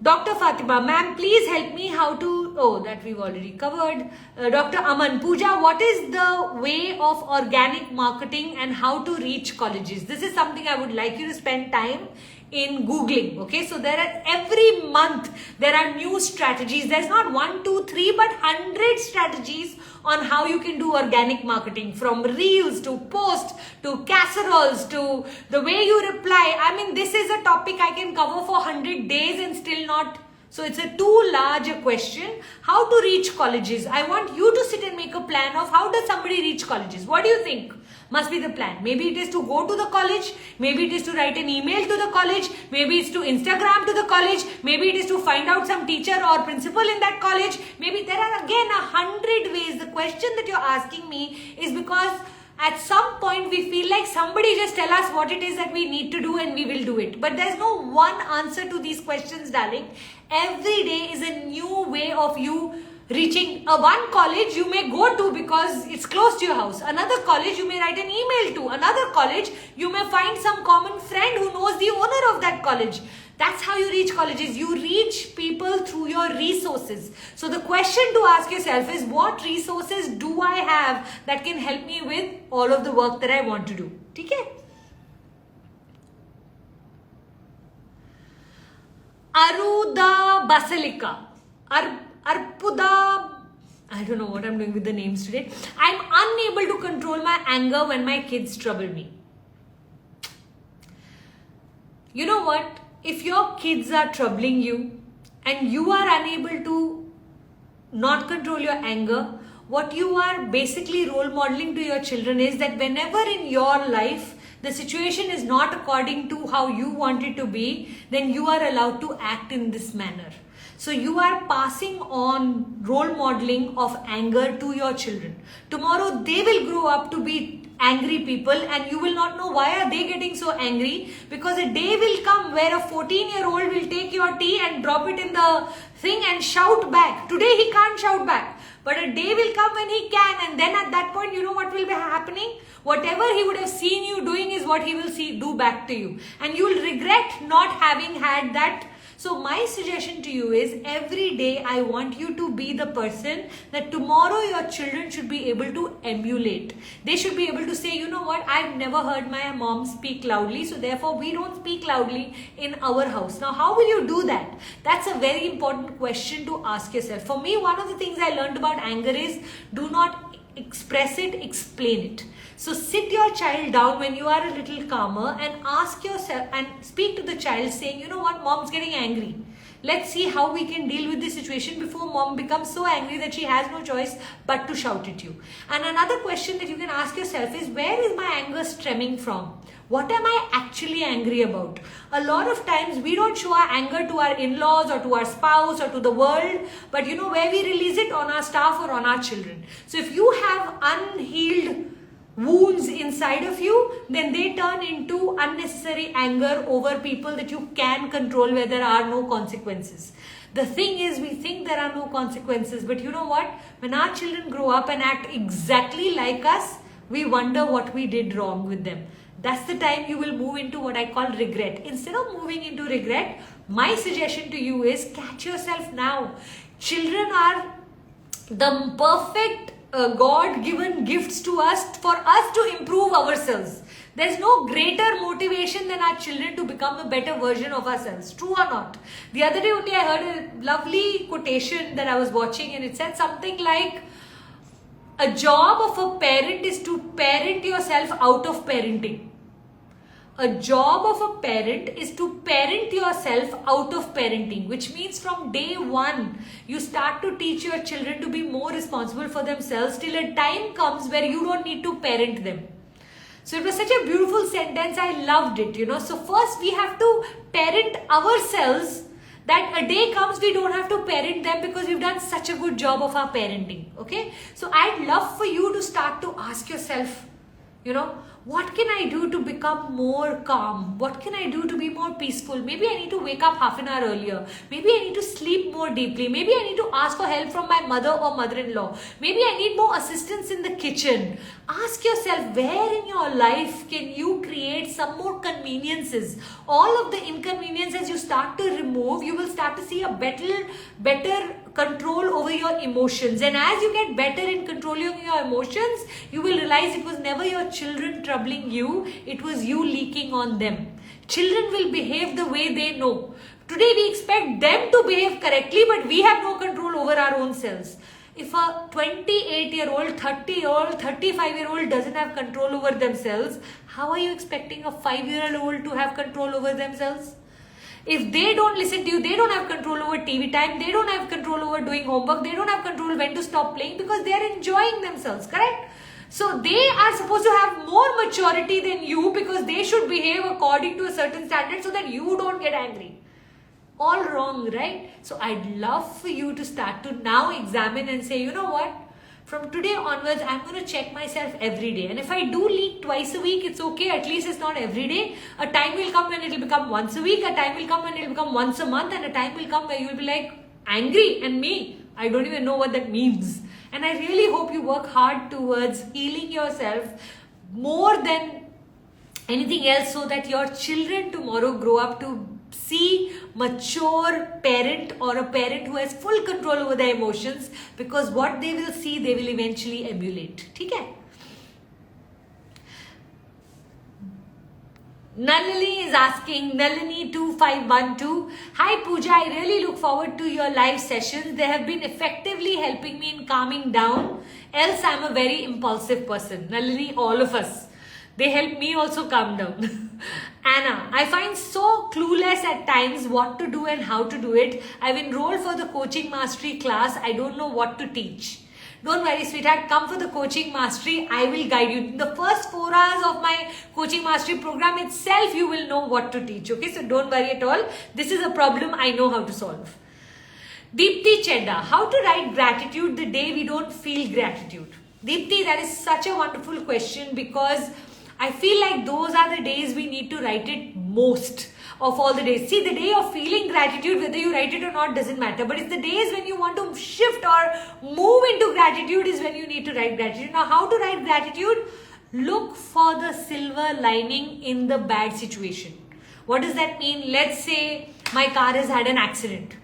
Dr. Fatima, ma'am, please help me how to, that we've already covered. Dr. Aman, Puja, what is the way of organic marketing and how to reach colleges? This is something I would like you to spend time in Googling. Okay, so there are every month there are new strategies. There's not 1, 2, 3, but 100 strategies on how you can do organic marketing, from reels to posts to casseroles to the way you reply. I mean, this is a topic I can cover for 100 days and still not. So it's a too large a question. How to reach colleges? I want you to sit and make a plan of how does somebody reach colleges. What do you think must be the plan? Maybe it is to go to the college. Maybe it is to write an email to the college. Maybe it's to Instagram to the college. Maybe it is to find out some teacher or principal in that college. Maybe there are again 100 ways. The question that you're asking me is because at some point we feel like somebody just tell us what it is that we need to do and we will do it. But there's no one answer to these questions, darling. Every day is a new way of you reaching one college you may go to because it's close to your house. Another college you may write an email to. Another college you may find some common friend who knows the owner of that college. That's how you reach colleges. You reach people through your resources. So the question to ask yourself is, what resources do I have that can help me with all of the work that I want to do? Okay? Aruda Basilica. Arpuda. I don't know what I'm doing with the names today. I'm unable to control my anger when my kids trouble me. You know what? If your kids are troubling you and you are unable to not control your anger, what you are basically role modeling to your children is that whenever in your life the situation is not according to how you want it to be, then you are allowed to act in this manner. So you are passing on role modeling of anger to your children. Tomorrow they will grow up to be angry people and you will not know why are they getting so angry, because a day will come where a 14-year-old will take your tea and drop it in the thing and shout back. Today he can't shout back, but a day will come when he can, and then at that point, you know what will be happening? Whatever he would have seen you doing is what he will do back to you, and you will regret not having had that. So my suggestion to you is, every day I want you to be the person that tomorrow your children should be able to emulate. They should be able to say, you know what, I've never heard my mom speak loudly, so therefore we don't speak loudly in our house. Now, how will you do that? That's a very important question to ask yourself. For me, one of the things I learned about anger is, do not express it, explain it. So sit your child down when you are a little calmer and ask yourself and speak to the child saying, you know what, mom's getting angry. Let's see how we can deal with this situation before mom becomes so angry that she has no choice but to shout at you. And another question that you can ask yourself is, where is my anger stemming from? What am I actually angry about? A lot of times we don't show our anger to our in-laws or to our spouse or to the world, but you know where we release it? On our staff or on our children. So if you have unhealed wounds inside of you, then they turn into unnecessary anger over people that you can control where there are no consequences. The thing is, we think there are no consequences, but you know what? When our children grow up and act exactly like us, we wonder what we did wrong with them. That's the time you will move into what I call regret. Instead of moving into regret, my suggestion to you is, catch yourself now. Children are the perfect God-given gifts to us for us to improve ourselves. There's no greater motivation than our children to become a better version of ourselves. True or not? The other day only I heard a lovely quotation that I was watching, and it said something like, a job of a parent is to parent yourself out of parenting. A job of a parent is to parent yourself out of parenting, which means from day one, you start to teach your children to be more responsible for themselves till a time comes where you don't need to parent them. So it was such a beautiful sentence. I loved it, you know. So first we have to parent ourselves, that a day comes we don't have to parent them because we've done such a good job of our parenting. Okay. So I'd love for you to start to ask yourself, you know, what can I do to become more calm? What can I do to be more peaceful? Maybe I need to wake up half an hour earlier. Maybe I need to sleep more deeply. Maybe I need to ask for help from my mother or mother-in-law. Maybe I need more assistance in the kitchen. Ask yourself, where in your life can you create some more conveniences? All of the inconveniences you start to remove, you will start to see a better control over your emotions. And as you get better in controlling your emotions, you will realize it was never your children troubling you, it was you leaking on them. Children will behave the way they know. Today we expect them to behave correctly, but we have no control over our own selves. If a 28-year-old, 30-year-old, 35-year-old doesn't have control over themselves, how are you expecting a 5-year-old to have control over themselves? If they don't listen to you, they don't have control over TV time, they don't have control over doing homework, they don't have control when to stop playing because they are enjoying themselves, correct? So they are supposed to have more maturity than you because they should behave according to a certain standard so that you don't get angry. All wrong, right? So I'd love for you to start to now examine and say, you know what? From today onwards, I'm going to check myself every day. And if I do leak twice a week, it's okay. At least it's not every day. A time will come when it will become once a week. A time will come when it will become once a month. And a time will come where you will be like, angry. And me, I don't even know what that means. And I really hope you work hard towards healing yourself more than anything else so that your children tomorrow grow up to see mature parent or a parent who has full control over their emotions, because what they will see, they will eventually emulate. ठीक है? Nalini is asking, Nalini2512, hi Pooja, I really look forward to your live sessions. They have been effectively helping me in calming down, else I'm a very impulsive person. Nalini, all of us, they help me also calm down. Anna, I find so clueless at times what to do and how to do it. I've enrolled for the coaching mastery class. I don't know what to teach. Don't worry, sweetheart, come for the coaching mastery. I will guide you. In the first 4 hours of my coaching mastery program itself, you will know what to teach. Okay, so don't worry at all. This is a problem I know how to solve. Deepti Chedda, how to write gratitude the day we don't feel gratitude? Deepti, that is such a wonderful question, because I feel like those are the days we need to write it most of all the days. See, the day of feeling gratitude, whether you write it or not, doesn't matter. But it's the days when you want to shift or move into gratitude is when you need to write gratitude. Now, how to write gratitude? Look for the silver lining in the bad situation. What does that mean? Let's say my car has had an accident,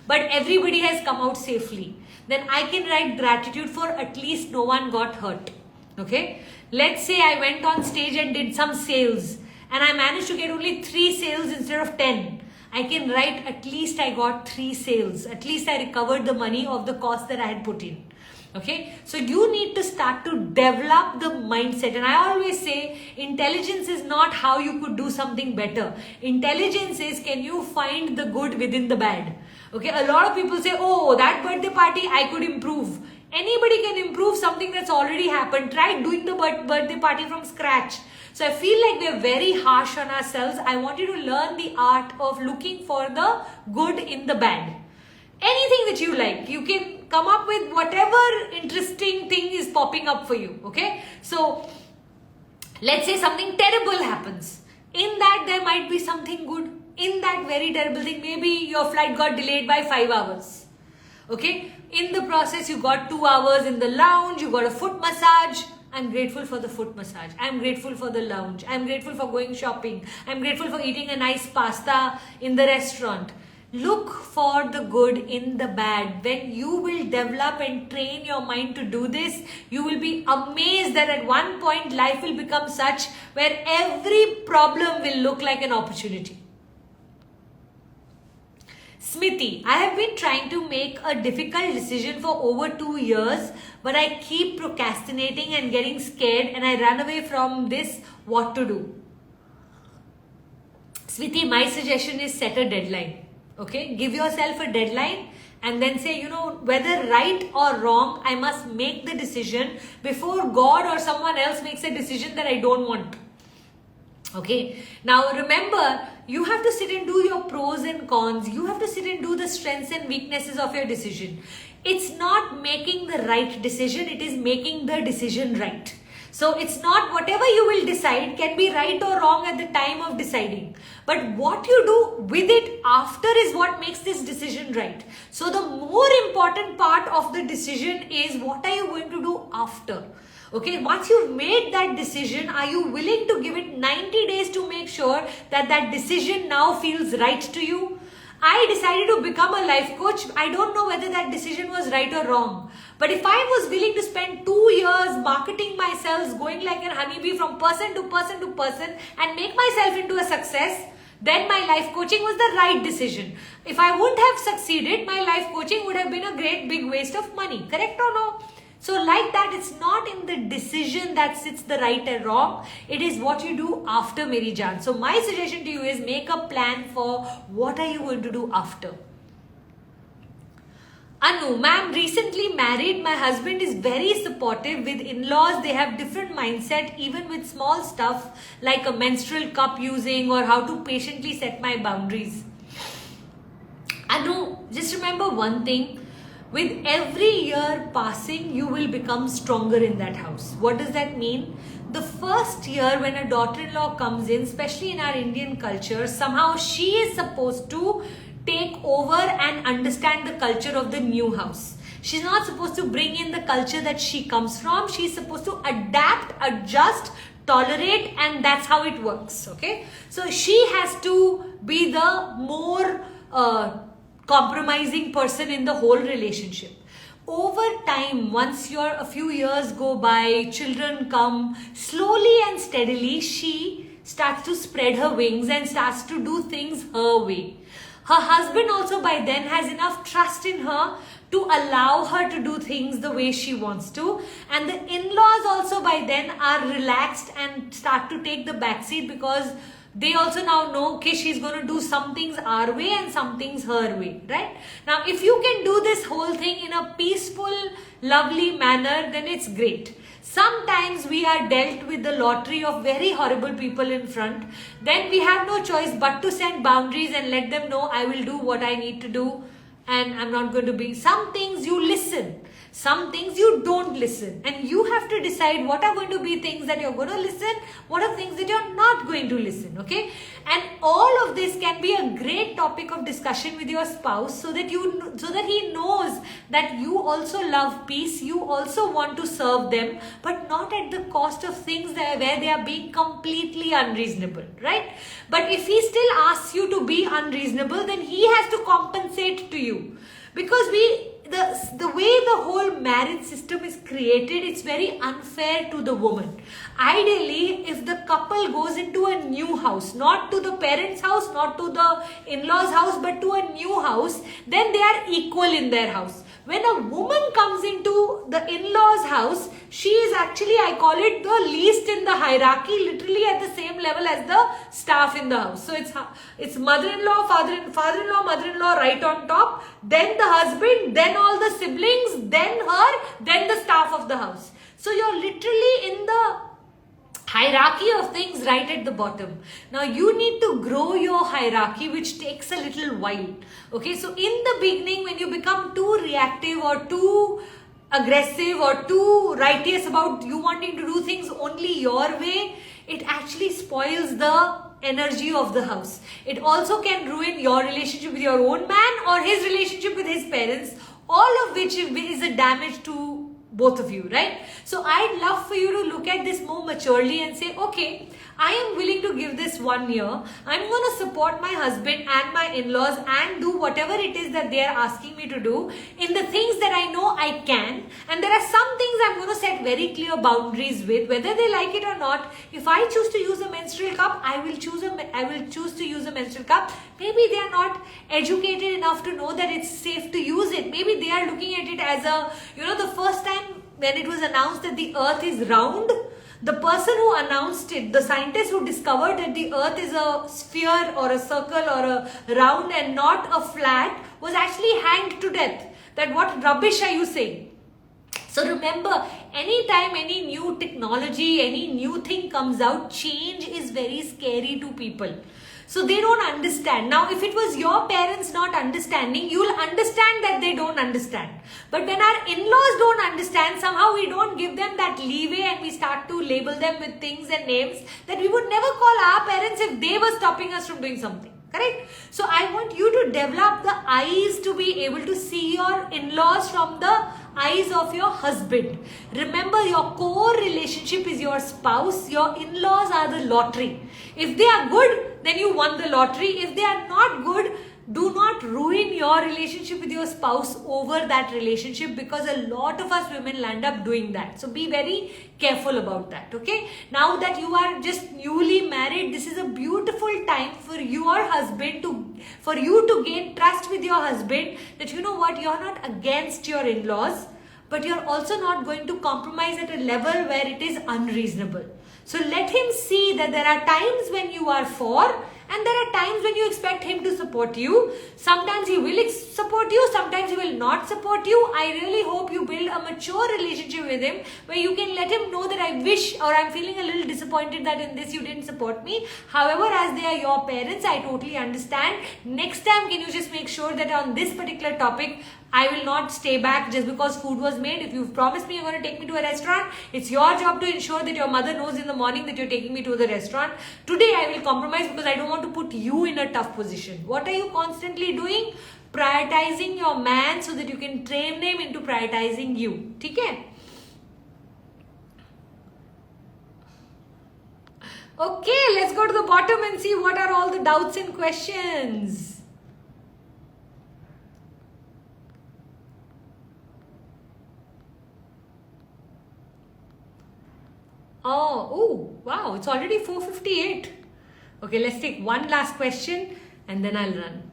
but everybody has come out safely. Then I can write gratitude for at least no one got hurt. Okay? Let's say I went on stage and did some sales, and I managed to get only 3 sales instead of 10. I can write at least I got 3 sales. At least I recovered the money of the cost that I had put in. Okay, so you need to start to develop the mindset. And I always say, intelligence is not how you could do something better. Intelligence is, can you find the good within the bad? Okay, a lot of people say, oh, that birthday party I could improve. Anybody can improve something that's already happened. Try doing the birthday party from scratch. So I feel like we're very harsh on ourselves. I want you to learn the art of looking for the good in the bad. Anything that you like, you can come up with whatever interesting thing is popping up for you. Okay, so let's say something terrible happens. In that, there might be something good. In that very terrible thing, maybe your flight got delayed by 5 hours. Okay, in the process, you got 2 hours in the lounge, you got a foot massage. I'm grateful for the foot massage. I'm grateful for the lounge. I'm grateful for going shopping. I'm grateful for eating a nice pasta in the restaurant. Look for the good in the bad. When you will develop and train your mind to do this, you will be amazed that at one point life will become such where every problem will look like an opportunity. Smithy, I have been trying to make a difficult decision for over 2 years, but I keep procrastinating and getting scared, and I run away from this. What to do? Smithy, my suggestion is set a deadline. Okay, give yourself a deadline and then say, you know, whether right or wrong, I must make the decision before God or someone else makes a decision that I don't want. Okay, now remember, you have to sit and do your pros and cons. You have to sit and do the strengths and weaknesses of your decision. It's not making the right decision, it is making the decision right. So it's not whatever you will decide can be right or wrong at the time of deciding. But what you do with it after is what makes this decision right. So the more important part of the decision is, what are you going to do after? Okay, once you've made that decision, are you willing to give it 90 days to make sure that that decision now feels right to you? I decided to become a life coach. I don't know whether that decision was right or wrong. But if I was willing to spend 2 years marketing myself, going like a honeybee from person to person to person and make myself into a success, then my life coaching was the right decision. If I wouldn't have succeeded, my life coaching would have been a great big waste of money. Correct or no? So like that, it's not in the decision that sits the right and wrong. It is what you do after, Meri Jaan. So my suggestion to you is make a plan for what are you going to do after. Anu, ma'am, recently married. My husband is very supportive. With in-laws, they have different mindset, even with small stuff like a menstrual cup using or how to patiently set my boundaries. Anu, just remember one thing. With every year passing, you will become stronger in that house. What does that mean? The first year when a daughter-in-law comes in, especially in our Indian culture, somehow she is supposed to take over and understand the culture of the new house. She's not supposed to bring in the culture that she comes from. She's supposed to adapt, adjust tolerate, and that's how it works. Okay, so she has to be the more compromising person in the whole relationship. Over time, once a few years go by, children come, slowly and steadily she starts to spread her wings and starts to do things her way. Her husband also by then has enough trust in her to allow her to do things the way she wants to, and the in-laws also by then are relaxed and start to take the backseat, because they also now know, okay, she's going to do some things our way and some things her way, right? Now, if you can do this whole thing in a peaceful, lovely manner, then it's great. Sometimes we are dealt with the lottery of very horrible people in front. Then we have no choice but to set boundaries and let them know, I will do what I need to do and I'm not going to be. Some things you listen. Some things you don't listen, and you have to decide what are going to be things that you're going to listen, what are things that you're not going to listen, okay? And all of this can be a great topic of discussion with your spouse, so that he knows that you also love peace, you also want to serve them, but not at the cost of things where they are being completely unreasonable, right? But if he still asks you to be unreasonable, then he has to compensate to you, because the way the whole marriage system is created, it's very unfair to the woman. Ideally, if the couple goes into a new house, not to the parents' house, not to the in-laws' house, but to a new house, then they are equal in their house. When a woman comes into the in-laws' house, she is actually, I call it, the least in the hierarchy, literally at the same level as the staff in the house. So it's mother-in-law, father-in-law, mother-in-law right on top, then the husband, then all the siblings, then her, then the staff of the house. So you're literally in the hierarchy of things right at the bottom. Now you need to grow your hierarchy, which takes a little while. Okay, so in the beginning, when you become too reactive or too aggressive or too righteous about you wanting to do things only your way, it actually spoils the energy of the house. It also can ruin your relationship with your own man or his relationship with his parents, all of which is a damage to both of you, right? So I'd love for you to look at this more maturely and say, okay, I am willing to give this 1 year. I'm going to support my husband and my in-laws and do whatever it is that they are asking me to do in the things that I know I can. And there are some things I'm going to set very clear boundaries with, whether they like it or not. If I choose to use a menstrual cup, I will choose to use a menstrual cup. Maybe they are not educated enough to know that it's safe to use it. Maybe they are looking at it as the first time when it was announced that the earth is round, the person who announced it, the scientist who discovered that the earth is a sphere or a circle or a round and not a flat, was actually hanged to death. That what rubbish are you saying? So remember, anytime any new technology, any new thing comes out, change is very scary to people. So they don't understand. Now, if it was your parents not understanding, you'll understand that they don't understand. But when our in-laws don't understand, somehow we don't give them that leeway and we start to label them with things and names that we would never call our parents if they were stopping us from doing something. Correct? So I want you to develop the eyes to be able to see your in-laws from the eyes of your husband. Remember, your core relationship is your spouse. Your in-laws are the lottery. If they are good, then you won the lottery. If they are not good, do not ruin your relationship with your spouse over that relationship, because a lot of us women land up doing that. So be very careful about that, okay? Now that you are just newly married, this is a beautiful time for your husband for you to gain trust with your husband, that you know what, you're not against your in-laws, but you're also not going to compromise at a level where it is unreasonable. So let him see that there are times when you are for, and there are times when you expect him to support you. Sometimes he will support you, sometimes he will not support you. I really hope you build a mature relationship with him where you can let him know that I wish, or I'm feeling a little disappointed that in this you didn't support me. However, as they are your parents, I totally understand. Next time, can you just make sure that on this particular topic, I will not stay back just because food was made. If you've promised me you're going to take me to a restaurant, it's your job to ensure that your mother knows in the morning that you're taking me to the restaurant. Today I will compromise because I don't want to put you in a tough position. What are you constantly doing? Prioritizing your man so that you can train him into prioritizing you. Okay? Okay, let's go to the bottom and see what are all the doubts and questions. Oh, wow, it's already 4:58. Okay, let's take one last question and then I'll run.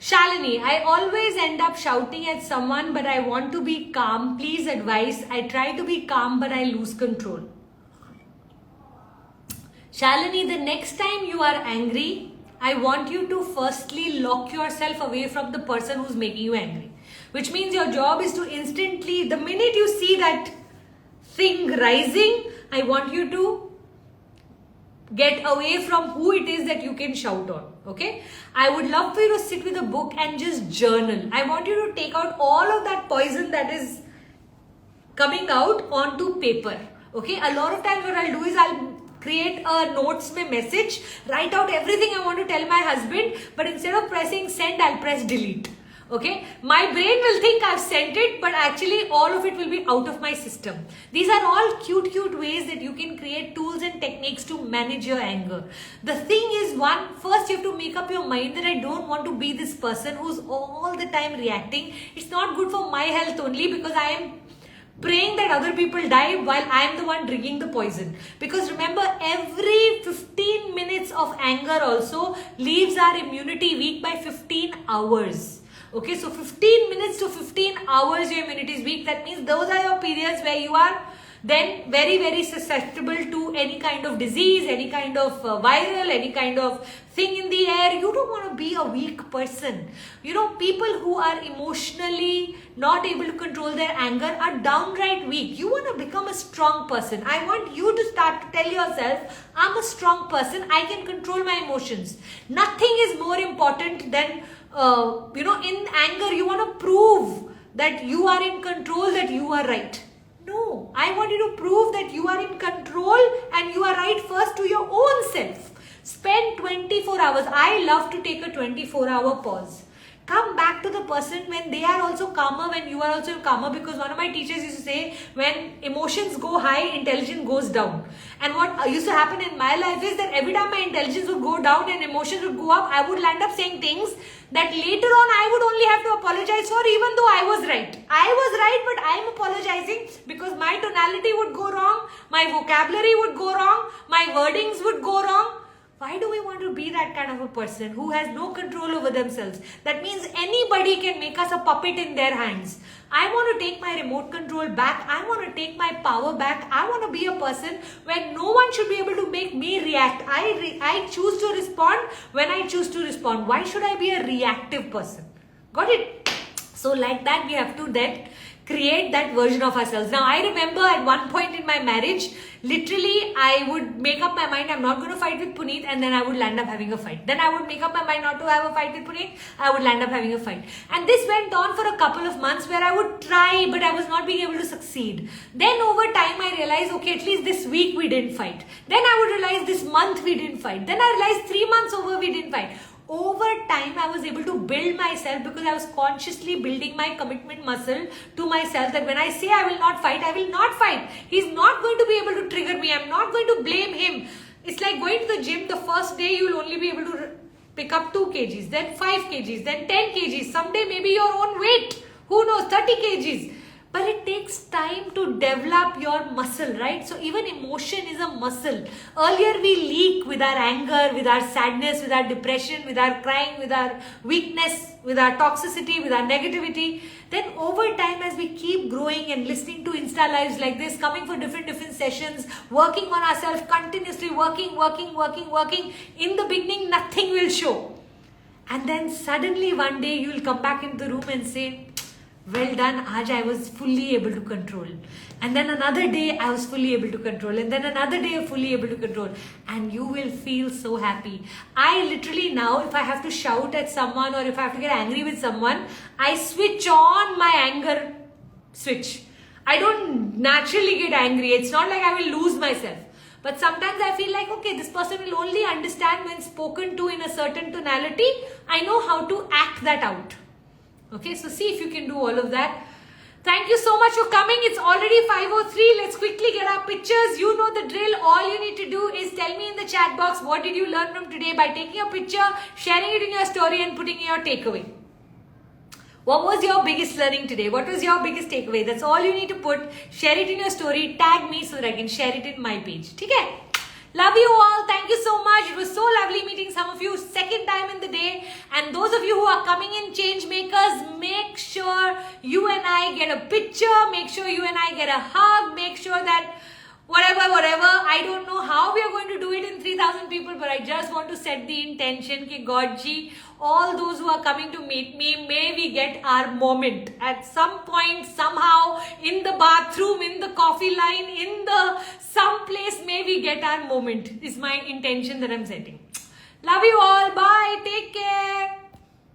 Shalini, I always end up shouting at someone, but I want to be calm. Please advise. I try to be calm, but I lose control. Shalini, the next time you are angry, I want you to firstly lock yourself away from the person who's making you angry. Which means your job is to instantly, the minute you see that thing rising, I want you to get away from who it is that you can shout on. Okay, I would love for you to sit with a book and just journal. I want you to take out all of that poison that is coming out onto paper. Okay, a lot of times what I'll do is I'll create a notes mein message, write out everything I want to tell my husband, but instead of pressing send, I'll press delete. Okay, my brain will think I've sent it, but actually all of it will be out of my system. These are all cute ways that you can create tools and techniques to manage your anger. The thing is, first you have to make up your mind that I don't want to be this person who's all the time reacting. It's not good for my health only, because I am praying that other people die while I am the one drinking the poison. Because remember, every 15 minutes of anger also leaves our immunity weak by 15 hours. Okay, so 15 minutes to 15 hours your immunity is weak. That means those are your periods where you are then very susceptible to any kind of disease, any kind of viral, any kind of thing in the air. You don't want to be a weak person. You know, people who are emotionally not able to control their anger are downright weak. You want to become a strong person. I want you to start to tell yourself, I'm a strong person, I can control my emotions. Nothing is more important than in anger, you want to prove that you are in control, that you are right. No, I want you to prove that you are in control and you are right first to your own self. Spend 24 hours. I love to take a 24-hour pause. Come back to the person when they are also calmer, when you are also calmer, because one of my teachers used to say, when emotions go high, intelligence goes down. And what used to happen in my life is that every time my intelligence would go down and emotions would go up, I would land up saying things that later on I would only have to apologize for, even though I was right. I was right, but I am apologizing because my tonality would go wrong, my vocabulary would go wrong, my wordings would go wrong. Why do we want to be that kind of a person who has no control over themselves? That means anybody can make us a puppet in their hands. I want to take my remote control back. I want to take my power back. I want to be a person where no one should be able to make me react. I choose to respond when I choose to respond. Why should I be a reactive person? Got it? So like that, we have to then create that version of ourselves. Now, I remember at one point in my marriage, literally, I would make up my mind, I'm not going to fight with Puneet, and then I would land up having a fight. Then I would make up my mind not to have a fight with Puneet, I would land up having a fight. And this went on for a couple of months where I would try, but I was not being able to succeed. Then over time, I realized, okay, at least this week we didn't fight. Then I would realize this month we didn't fight. Then I realized 3 months over we didn't fight. Over time, I was able to build myself because I was consciously building my commitment muscle to myself, that when I say I will not fight, I will not fight. He's not going to be able to trigger me. I'm not going to blame him. It's like going to the gym. The first day, you'll only be able to pick up 2 kgs, then 5 kgs, then 10 kgs. Someday, maybe your own weight. Who knows, 30 kgs. But it takes time to develop your muscle, right? So even emotion is a muscle. Earlier we leak with our anger, with our sadness, with our depression, with our crying, with our weakness, with our toxicity, with our negativity. Then over time, as we keep growing and listening to Insta Lives like this, coming for different sessions, working on ourselves, continuously working. In the beginning, nothing will show. And then suddenly one day you will come back into the room and say, well done, Aj, I was fully able to control. And then another day, I was fully able to control. And then another day, fully able to control. And you will feel so happy. I literally now, if I have to shout at someone or if I have to get angry with someone, I switch on my anger switch. I don't naturally get angry. It's not like I will lose myself. But sometimes I feel like, okay, this person will only understand when spoken to in a certain tonality. I know how to act that out. Okay, so see if you can do all of that. Thank you so much for coming. It's already 5:03. Let's quickly get our our pictures. You know the drill. All you need to do is tell me in the chat box what did you learn from today by taking a picture, sharing it in your story and putting in your takeaway. What was your biggest learning today? What was your biggest takeaway? That's all you need to put. Share it in your story. Tag me so that I can share it in my page. Okay? Love you all. Thank you so much. It was so lovely meeting some of you. Second time in the day. And those of you who are coming in change makers, make sure you and I get a picture. Make sure you and I get a hug. Make sure that whatever. I don't know how we are going to do it in 3,000 people, but I just want to set the intention ki God ji, all those who are coming to meet me, may we get our moment at some point, somehow, in the bathroom, in the coffee line, in the someplace, may we get our moment is my intention that I'm setting. Love you all. Bye. Take care.